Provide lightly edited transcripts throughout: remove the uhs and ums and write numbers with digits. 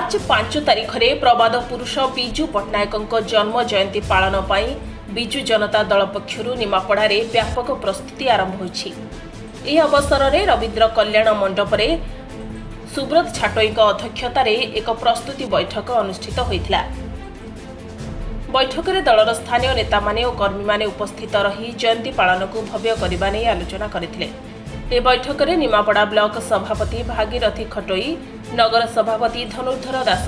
मार्च 5 तारिख में प्रबाद पुरुष विजु पट्टनायक जन्म जयंती पालन पर विजु जनता दल पक्षर निमापड़े व्यापक प्रस्तुति आरंभ होइछि। एही अवसर में रवींद्र कल्याण मंडप में सुब्रत छाटोई अध्यक्षतार एक प्रस्तुति बैठक अनुष्ठित होइथिला। बैठक में दलर स्थानीय नेता माने और कर्मी माने उपस्थित रही जयंती पालन को भव्य करने नहीं आलोचना करथिले। ए बैठक में निमापड़ा ब्लॉक सभापति भागीरथी खटोई, नगर सभापति धनुर्धर दास,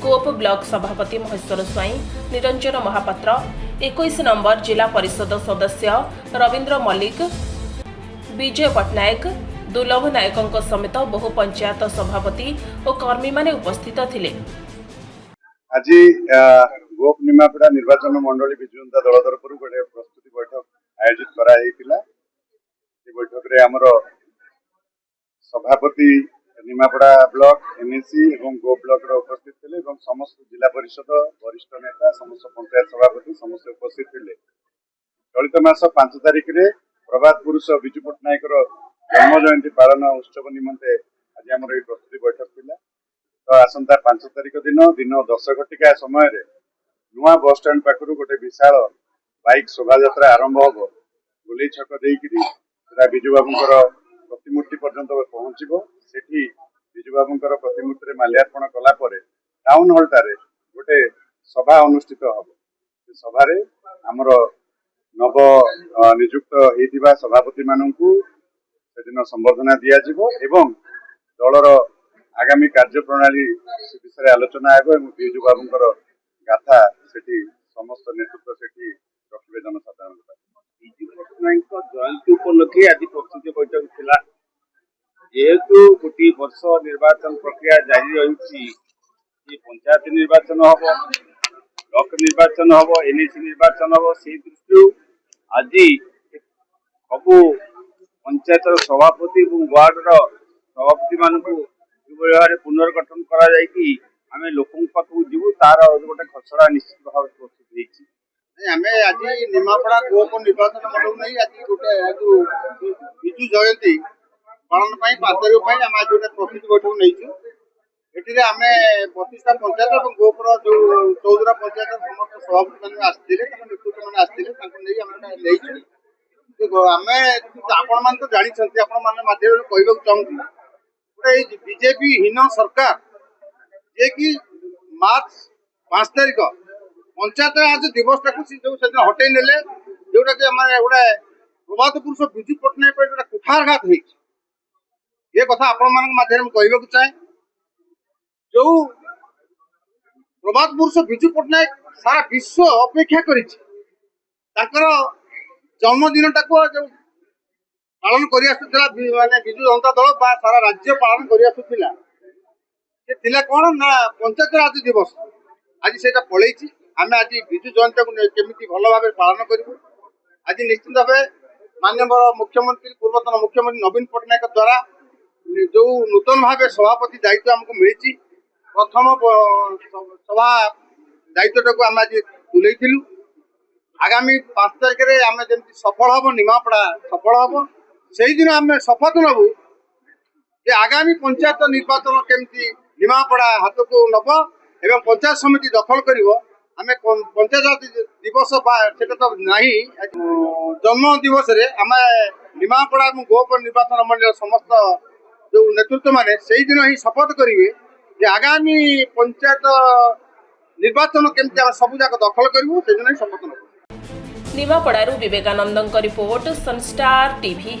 गोप ब्लॉक सभापति महेश्वर स्वाई, निरंजन महापात्र, 21 नंबर जिला परिषद सदस्य रवींद्र मल्लिक, विजय पट्टनायक, दुर्लभ नायक समेत बहु पंचायत सभापति और कर्मी माने उपस्थित थिले। आज गोप निमापड़ा निर्वाचन मंडली विजु जनता दल तरफ गोटे प्रस्तुति बैठक आयोजित करा बैठक रे आमर सभापति निमापड़ा ब्लॉक एनएसी एवं गो ब्लॉक रे उपस्थित थे एवं समस्त जिला परिषद वरिष्ठ नेता समस्त पंचायत सभापति समस्त उपस्थित थे। चलित मास 5 तारिख रे प्रभात पुरुष विजु पट्टनायक जन्म जयंती पालन उत्सव निमंते आज आमर ये प्रस्तुति बैठक थिला। तो आसंता 5 तारिख दिन 10 घटिका समय नुआ बस स्टैंड पाखरु गोटे विशाल बाइक शोभा यात्रा आरंभ होबो। गोली छक देइकरी विजु बाबूंकर प्रतिमूर्ति पर्यंत पहुंचबो। सेठी विजु बाबूंकर प्रतिमूर्ति रे माल्यार्पण कला परे टाउन हॉल टारे गोटे सभा अनुष्ठित हबो। से सभा रे हमर नव नियुक्त हेतिबा सभापति माननकु सेदिन संबर्धना दिया जिवो एवं दलर आगामी कार्यप्रणाली विषय आलोचना हेबो एवं विजु बाबूंकर गाथा सेठी समस्त नेतृत्व सेठी रखिबे जनसाधारण। विजु पट्टनायक जयंती उपलक्षे आज प्रस्तुति बैठक थिला। जेहेतु गोटे वर्ष निर्वाचन प्रक्रिया जारी रही, पंचायत निर्वाचन हम, ब्लॉक निर्वाचन हम, एनएसी निर्वाचन हम, से दृष्टि आज सबू पंचायत सभापति और वार्ड सभापति मान भाव पुनर्गठन करें लोक पाखक जीवु तार गोटे खसड़ा निश्चित भाव प्रस्तुत होती। आम आज निमापड़ा गोप निर्वाचन मंडल नहीं आज गोटे विजु जयंती पालन 5 तारिख आम आज गोटे प्रस्तुति बैठक नहीं ये आम 25टा पंचायत और गोपर जो 14 पंचायत समस्त सभापति मैंने आसते नेतृत्व मैंने आसते आम आपण मान तो जानते आपद्यम कहूँ चाहूँगी गोटे बीजेपी हीन सरकार जे कि मार्च 5 तारिख पंचायत आज दिवस जो हटई ने जोटा कि गोटे प्रभात पुरुष विजु पट्टनायक गोटे कुठारघात ये कथा आपण कहूँ चाहे। जो प्रभात पुरुष विजु पट्टनायक सारा विश्व अपेक्षा कर जन्मदिन टाक जो पालन कर विजु जनता दल सारा राज्य पालन कर कौन ना पंचायत राज दिवस आज से पलि आम आज विजु जयंती को केमी भल भाव पालन करूँ। आज निश्चित भाव माननीय मुख्यमंत्री पूर्वतन मुख्यमंत्री नवीन पट्टनायक द्वारा जो नूतन भाव सभापति दायित्व आमको मिली प्रथम सभा दायित्व को आम आज तुलू। आगामी 5 तारिख में आम जमी सफल हम निमापड़ा सफल हम से दिन आम शपथ नबू जे आगामी पंचायत निर्वाचन केमती निमापड़ा हाथ को नब एवं पंचायत समिति दखल कर आम पंचायत दिवस से तो नहीं जन्म दिवस रे आम निमापड़ा और गोप निर्वाचन मंडल समस्त जो नेतृत्व माने से दिन ही शपथ करेंगे जे आगामी पंचायत निर्वाचन केमती आम सब जाक दखल करूँ से दिन ही शपथ नब। निमापड़ारू विवेकानंद रिपोर्ट, सनस्टार टीवी।